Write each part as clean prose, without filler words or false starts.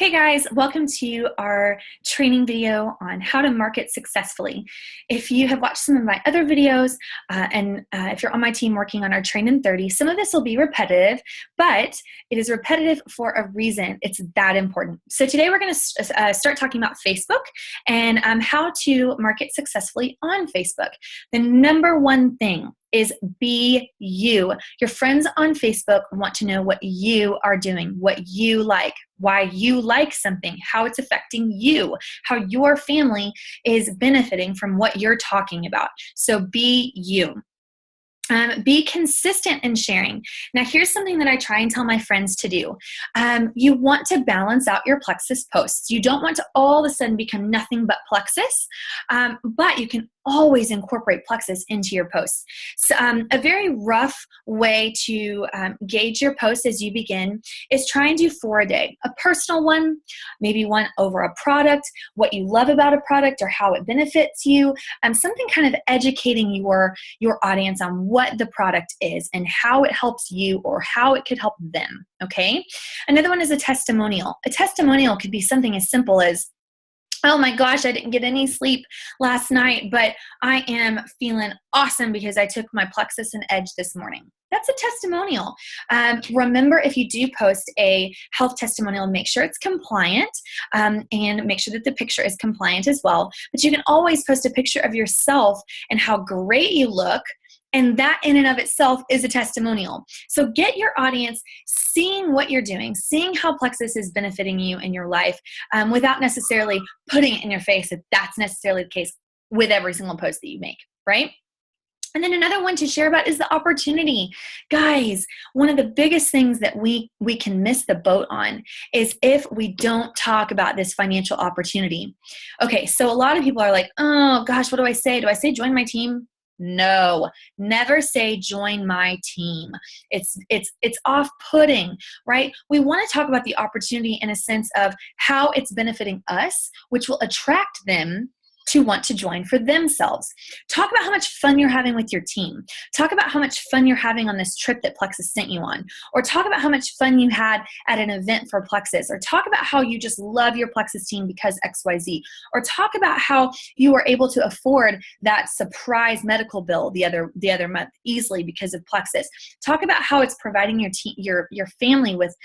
Hey guys, welcome to our training video on how to market successfully. If you have watched some of my other videos if you're on my team working on our Train in 30, some of this will be repetitive, but it is repetitive for a reason. It's that important. So today we're going to start talking about Facebook and how to market successfully on Facebook. The number one thing is be you. Your friends on Facebook want to know what you are doing, what you like, why you like something, how it's affecting you, how your family is benefiting from what you're talking about. So be you. Be consistent in sharing. Now, here's something that I try and tell my friends to do. You want to balance out your Plexus posts. You don't want to all of a sudden become nothing but Plexus, but you can always incorporate Plexus into your posts. So, a very rough way to gauge your posts as you begin is try and do 4 a day. A personal one, maybe one over a product, what you love about a product or how it benefits you, something kind of educating your audience on what the product is and how it helps you or how it could help them, okay? Another one is a testimonial. A testimonial could be something as simple as, oh my gosh, I didn't get any sleep last night, but I am feeling awesome because I took my Plexus and Edge this morning. That's a testimonial. Remember, if you do post a health testimonial, make sure it's compliant and make sure that the picture is compliant as well. But you can always post a picture of yourself and how great you look, and that in and of itself is a testimonial. So get your audience seeing what you're doing, seeing how Plexus is benefiting you in your life without necessarily putting it in your face if that's necessarily the case with every single post that you make, right? And then another one to share about is the opportunity. Guys, one of the biggest things that we can miss the boat on is if we don't talk about this financial opportunity. Okay, so a lot of people are like, oh gosh, what do I say? Do I say join my team? No, never say join my team. It's off-putting, right? We want to talk about the opportunity in a sense of how it's benefiting us, which will attract them to want to join for themselves. Talk about how much fun you're having with your team. Talk about how much fun you're having on this trip that Plexus sent you on. Or talk about how much fun you had at an event for Plexus. Or talk about how you just love your Plexus team because XYZ. Or talk about how you were able to afford that surprise medical bill the other month easily because of Plexus. Talk about how it's providing your family with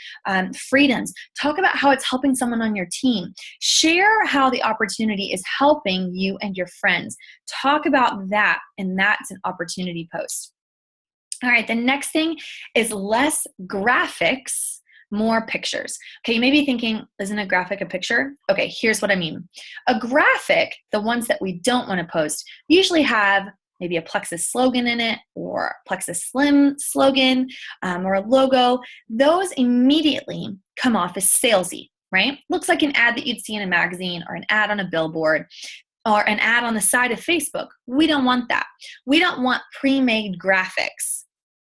freedoms. Talk about how it's helping someone on your team. Share how the opportunity is helping you and your friends. Talk about that, and that's an opportunity post. All right, the next thing is less graphics, more pictures. Okay, you may be thinking, isn't a graphic a picture? Okay, here's what I mean. A graphic, the ones that we don't want to post, usually have maybe a Plexus slogan in it or Plexus Slim slogan or a logo. Those immediately come off as salesy, right? Looks like an ad that you'd see in a magazine or an ad on a billboard or an ad on the side of Facebook. We don't want that. We don't want pre-made graphics,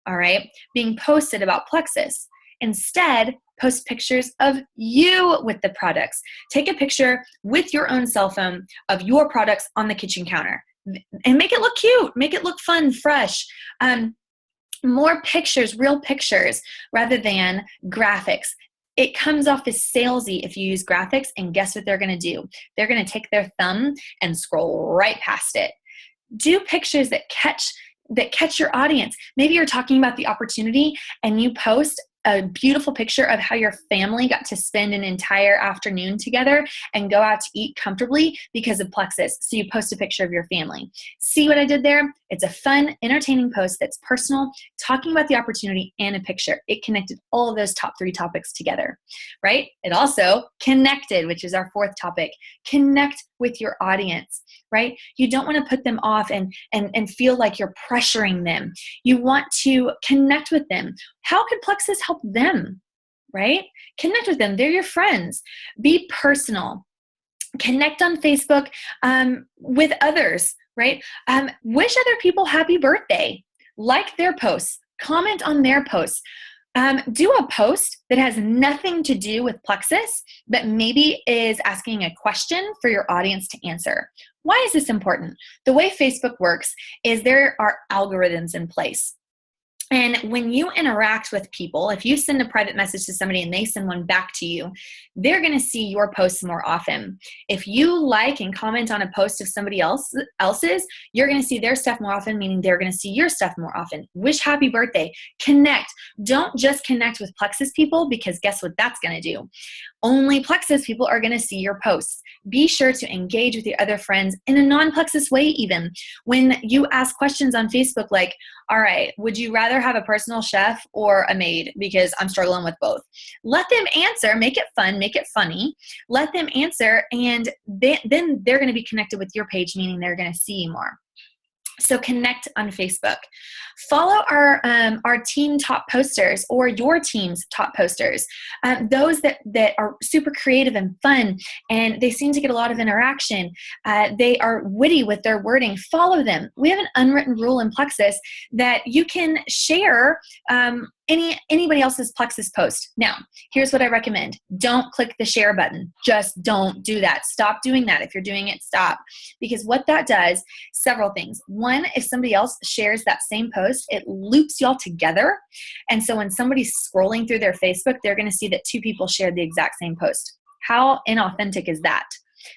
all right, being posted about Plexus. Instead, post pictures of you with the products. Take a picture with your own cell phone of your products on the kitchen counter and make it look cute, make it look fun, fresh. More pictures, real pictures, rather than graphics. It comes off as salesy if you use graphics, and guess what they're going to do? They're going to take their thumb and scroll right past it. Do pictures that catch your audience. Maybe you're talking about the opportunity and you post a beautiful picture of how your family got to spend an entire afternoon together and go out to eat comfortably because of Plexus. So you post a picture of your family. See what I did there? It's a fun, entertaining post that's personal, talking about the opportunity and a picture. It connected all of those top 3 topics together, right? It also connected, which is our 4th topic. Connect with your audience, right? You don't want to put them off and feel like you're pressuring them. You want to connect with them. How could Plexus help them, right? Connect with them. They're your friends. Be personal. Connect on Facebook with others, right? Wish other people happy birthday. Like their posts. Comment on their posts. Do a post that has nothing to do with Plexus, but maybe is asking a question for your audience to answer. Why is this important? The way Facebook works is there are algorithms in place. And when you interact with people, if you send a private message to somebody and they send one back to you, they're going to see your posts more often. If you like and comment on a post of somebody else's, you're going to see their stuff more often, meaning they're going to see your stuff more often. Wish happy birthday. Connect. Don't just connect with Plexus people, because guess what that's going to do? Only Plexus people are going to see your posts. Be sure to engage with your other friends in a non-Plexus way even. When you ask questions on Facebook like, all right, would you rather have a personal chef or a maid? Because I'm struggling with both. Let them answer. Make it fun. Make it funny. Let them answer, and then they're going to be connected with your page, meaning they're going to see you more. So connect on Facebook. Follow our team top posters, or your team's top posters. Those that are super creative and fun, and they seem to get a lot of interaction. They are witty with their wording. Follow them. We have an unwritten rule in Plexus that you can share anybody else's Plexus post. Now, here's what I recommend. Don't click the share button. Just don't do that. Stop doing that. If you're doing it, stop. Because what that does, several things. One, if somebody else shares that same post, it loops y'all together. And so when somebody's scrolling through their Facebook, they're going to see that two people shared the exact same post. How inauthentic is that?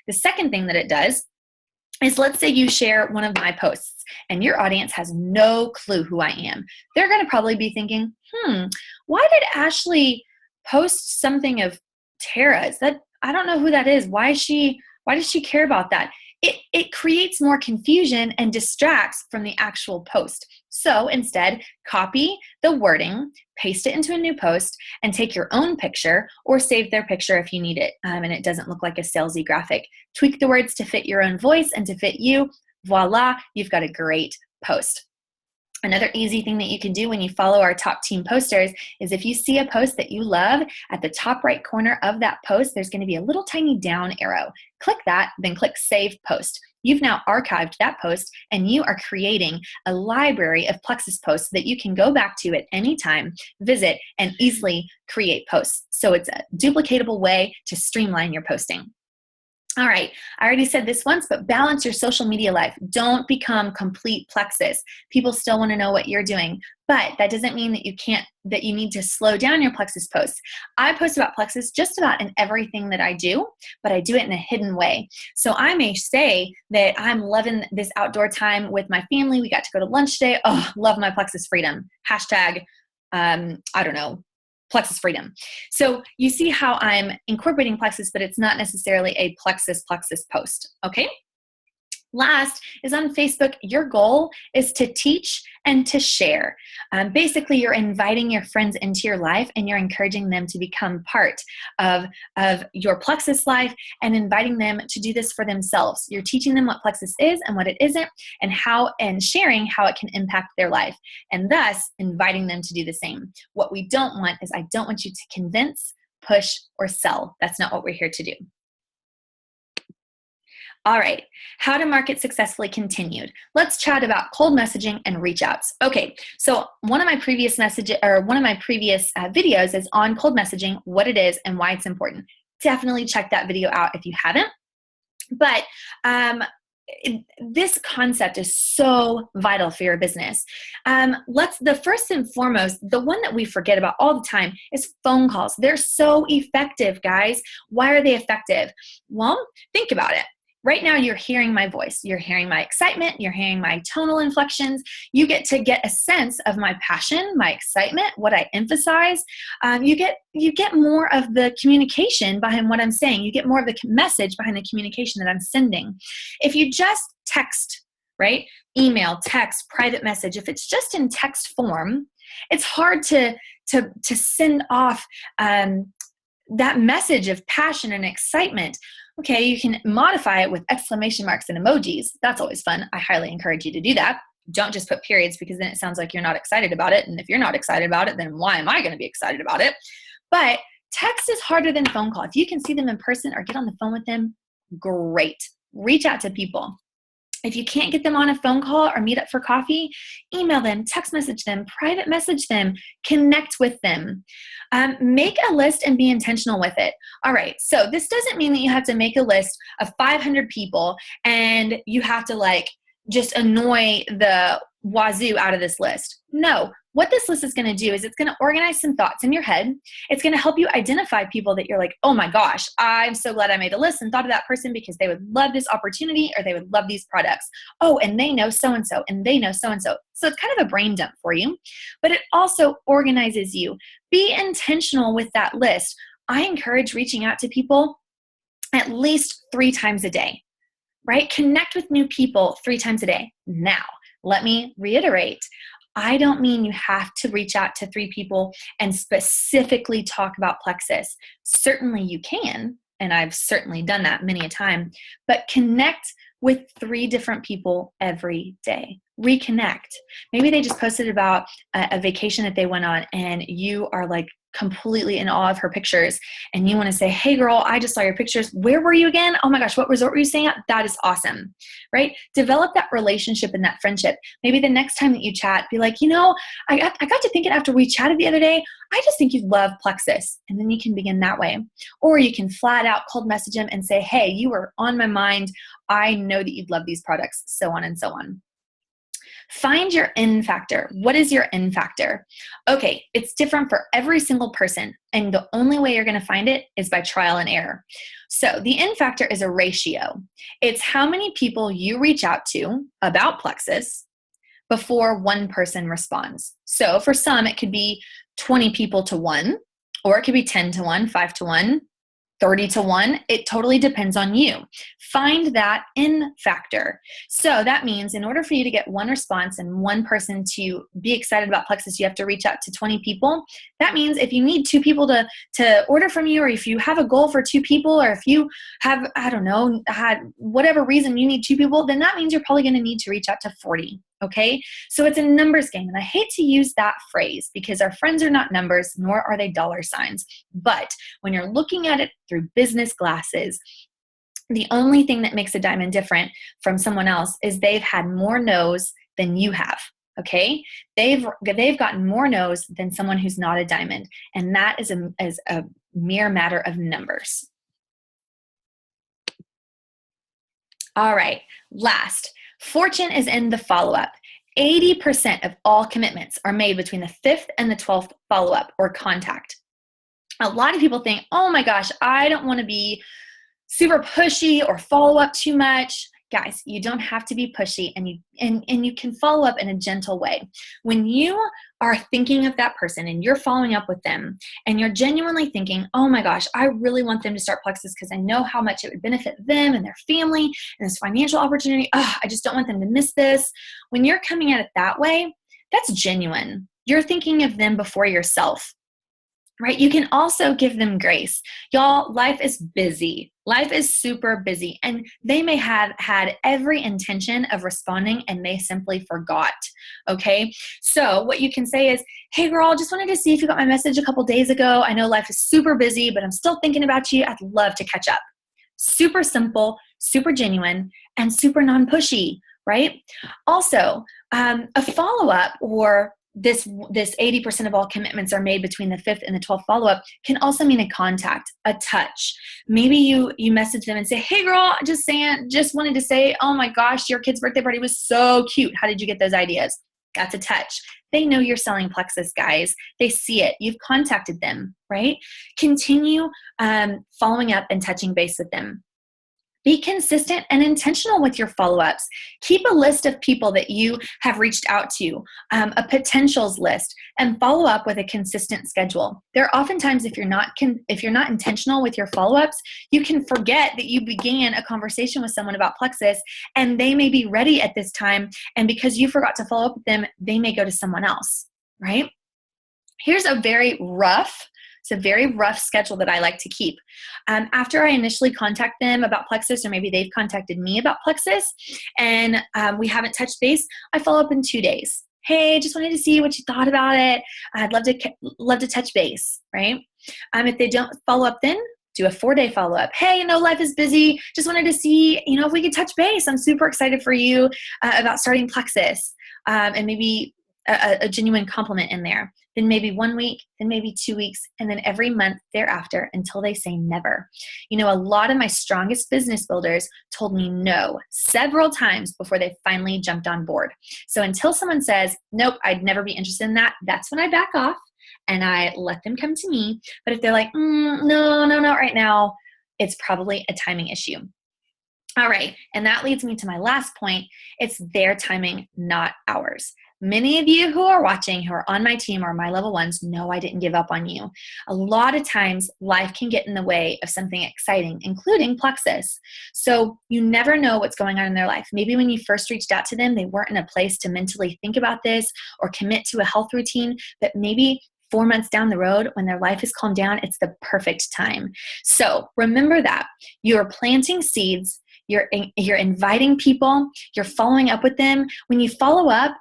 The second thing that it does is, let's say you share one of my posts and your audience has no clue who I am. They're going to probably be thinking, why did Ashley post something of Tara's? That I don't know who that is. Why does she care about that? It creates more confusion and distracts from the actual post. So instead, copy the wording, paste it into a new post, and take your own picture or save their picture if you need it, and it doesn't look like a salesy graphic. Tweak the words to fit your own voice and to fit you. Voila, you've got a great post. Another easy thing that you can do when you follow our top team posters is, if you see a post that you love, at the top right corner of that post, there's going to be a little tiny down arrow. Click that, then click Save Post. You've now archived that post, and you are creating a library of Plexus posts that you can go back to at any time, visit, and easily create posts. So it's a duplicatable way to streamline your posting. All right, I already said this once, but balance your social media life. Don't become complete Plexus. People still want to know what you're doing, but that doesn't mean that you need to slow down your Plexus posts. I post about Plexus just about in everything that I do, but I do it in a hidden way. So I may say that I'm loving this outdoor time with my family. We got to go to lunch today. Oh, love my Plexus freedom. Hashtag, I don't know, Plexus freedom. So you see how I'm incorporating Plexus, but it's not necessarily a Plexus post, okay? Last is on Facebook, your goal is to teach and to share. Basically, you're inviting your friends into your life, and you're encouraging them to become part of your Plexus life, and inviting them to do this for themselves. You're teaching them what Plexus is and what it isn't, and sharing how it can impact their life, and thus inviting them to do the same. What we don't want is, I don't want you to convince, push, or sell. That's not what we're here to do. All right, how to market successfully continued. Let's chat about cold messaging and reach outs. Okay, so one of my previous videos is on cold messaging, what it is and why it's important. Definitely check that video out if you haven't. But this concept is so vital for your business. The first and foremost, the one that we forget about all the time is phone calls. They're so effective, guys. Why are they effective? Well, think about it. Right now, you're hearing my voice. You're hearing my excitement. You're hearing my tonal inflections. You get to get a sense of my passion, my excitement, what I emphasize. You get more of the communication behind what I'm saying. You get more of the message behind the communication that I'm sending. If you just text, right? Email, text, private message. If it's just in text form, it's hard to send off that message of passion and excitement. Okay, you can modify it with exclamation marks and emojis. That's always fun. I highly encourage you to do that. Don't just put periods, because then it sounds like you're not excited about it. And if you're not excited about it, then why am I going to be excited about it? But text is harder than phone call. If you can see them in person or get on the phone with them, great. Reach out to people. If you can't get them on a phone call or meet up for coffee, email them, text message them, private message them, connect with them. Make a list and be intentional with it. All right, so this doesn't mean that you have to make a list of 500 people and you have to just annoy the wazoo out of this list. No, what this list is going to do is it's going to organize some thoughts in your head. It's going to help you identify people that you're like, oh my gosh, I'm so glad I made a list and thought of that person because they would love this opportunity or they would love these products. Oh, and they know so-and-so and they know so-and-so. So it's kind of a brain dump for you, but it also organizes you. Be intentional with that list. I encourage reaching out to people at least 3 times a day, right? Connect with new people 3 times a day. Now, let me reiterate. I don't mean you have to reach out to 3 people and specifically talk about Plexus. Certainly you can, and I've certainly done that many a time, but connect with 3 different people every day. Reconnect. Maybe they just posted about a vacation that they went on and you are like completely in awe of her pictures and you want to say, hey girl, I just saw your pictures. Where were you again? Oh my gosh, what resort were you staying at? That is awesome, right? Develop that relationship and that friendship. Maybe the next time that you chat, be like, I got to thinking after we chatted the other day, I just think you love Plexus. And then you can begin that way. Or you can flat out cold message them and say, hey, you were on my mind. I know that you'd love these products, so on and so on. Find your N factor. What is your N factor? Okay, it's different for every single person, and the only way you're going to find it is by trial and error. So the N factor is a ratio. It's how many people you reach out to about Plexus before one person responds. So for some, it could be 20 people to 1, or it could be 10 to 1, 5 to 1, 30 to 1. It totally depends on you. Find that N factor. So that means in order for you to get 1 response and 1 person to be excited about Plexus, you have to reach out to 20 people. That means if you need 2 people to order from you, or if you have a goal for 2 people, or if you have, I don't know, had whatever reason you need 2 people, then that means you're probably going to need to reach out to 40. Okay, so it's a numbers game. And I hate to use that phrase because our friends are not numbers, nor are they dollar signs. But when you're looking at it through business glasses, the only thing that makes a diamond different from someone else is they've had more no's than you have. Okay, they've gotten more no's than someone who's not a diamond. And that is a mere matter of numbers. All right, last. Fortune is in the follow-up. 80% of all commitments are made between the 5th and the 12th follow-up or contact. A lot of people think, oh my gosh, I don't want to be super pushy or follow up too much. Guys, you don't have to be pushy, and you can follow up in a gentle way. When you are thinking of that person and you're following up with them and you're genuinely thinking, oh my gosh, I really want them to start Plexus because I know how much it would benefit them and their family and this financial opportunity. I just don't want them to miss this. When you're coming at it that way, that's genuine. You're thinking of them before yourself. Right? You can also give them grace. Y'all, life is busy. Life is super busy, and they may have had every intention of responding and they simply forgot. Okay? So what you can say is, hey girl, just wanted to see if you got my message a couple days ago. I know life is super busy, but I'm still thinking about you. I'd love to catch up. Super simple, super genuine, and super non-pushy, right? Also, a follow-up, or this 80% of all commitments are made between the 5th and the 12th follow-up, can also mean a contact, a touch. Maybe you message them and say, hey girl, just wanted to say, oh my gosh, your kid's birthday party was so cute. How did you get those ideas? That's a touch. They know you're selling Plexus, guys. They see it. You've contacted them, right? Continue following up and touching base with them. Be consistent and intentional with your follow-ups. Keep a list of people that you have reached out to, a potentials list, and follow up with a consistent schedule. There are oftentimes, if you're not intentional with your follow-ups, you can forget that you began a conversation with someone about Plexus, and they may be ready at this time, and because you forgot to follow up with them, they may go to someone else, right? Here's a very rough schedule that I like to keep. After I initially contact them about Plexus, or maybe they've contacted me about Plexus, and we haven't touched base, I follow up in 2 days. Hey, just wanted to see what you thought about it. I'd love to touch base, right? If they don't follow up then, do a 4-day follow-up. Hey, life is busy. Just wanted to see, if we could touch base. I'm super excited for you about starting Plexus. And maybe a genuine compliment in there, then maybe 1 week, then maybe 2 weeks, and then every month thereafter until they say never. You know, a lot of my strongest business builders told me no several times before they finally jumped on board. So until someone says, nope, I'd never be interested in that, that's when I back off and I let them come to me. But if they're like, no, not right now, it's probably a timing issue. All right, and that leads me to my last point. It's their timing, not ours. Many of you who are watching, who are on my team or my level ones, know I didn't give up on you. A lot of times, life can get in the way of something exciting, including Plexus. So you never know what's going on in their life. Maybe when you first reached out to them, they weren't in a place to mentally think about this or commit to a health routine, but maybe 4 months down the road, when their life has calmed down, it's the perfect time. So remember that you're planting seeds, you're inviting people, you're following up with them. When you follow up,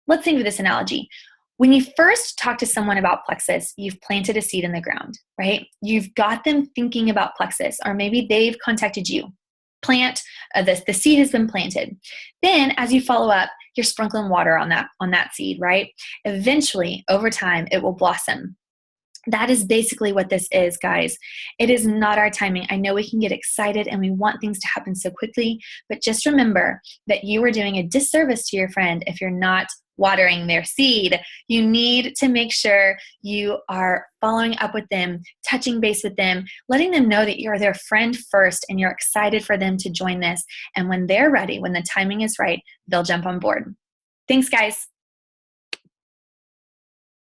let's think of this analogy. When you first talk to someone about Plexus, you've planted a seed in the ground, right? You've got them thinking about Plexus, or maybe they've contacted you. The seed has been planted. Then as you follow up, you're sprinkling water on that seed, right? Eventually, over time, it will blossom. That is basically what this is, guys. It is not our timing. I know we can get excited and we want things to happen so quickly, but just remember that you are doing a disservice to your friend if you're not watering their seed. You need to make sure you are following up with them, touching base with them, letting them know that you're their friend first and you're excited for them to join this. And when they're ready, when the timing is right, they'll jump on board. Thanks, guys.